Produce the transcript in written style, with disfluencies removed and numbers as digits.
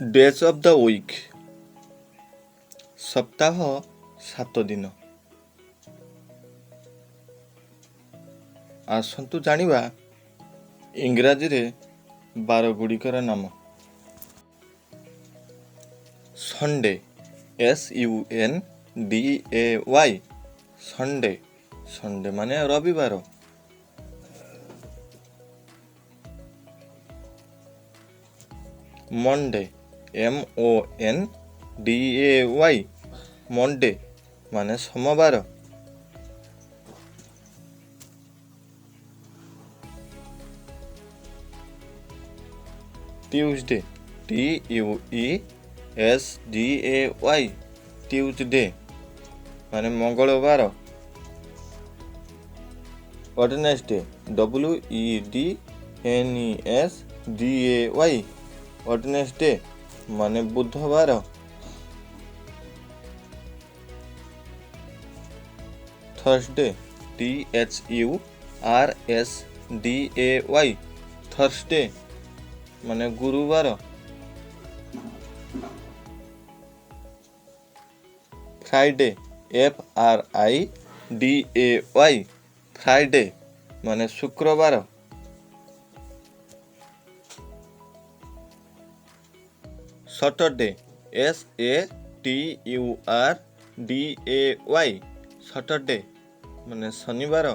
Days of the week सप्ताह 7 दिन। आसंतु जानिबा इंग्राजी रे बार गुड़िकर नाम। संडे SUNDAY संडे संडे माने रविवार। मंडे MONDAY मंडे माने सोमवार। ट्यूसडे TUESDAY ट्यूसडे माने मंगलवार। वेडनेसडे WEDNESDAY वेडनेसडे माने बुधवार। थर्सडे THURSDAY थर्सडे माने गुरुवार। फ्राइडे FRIDAY फ्राइडे माने शुक्रवार। सैटरडे SATURDAY सैटरडे माने शनिवार।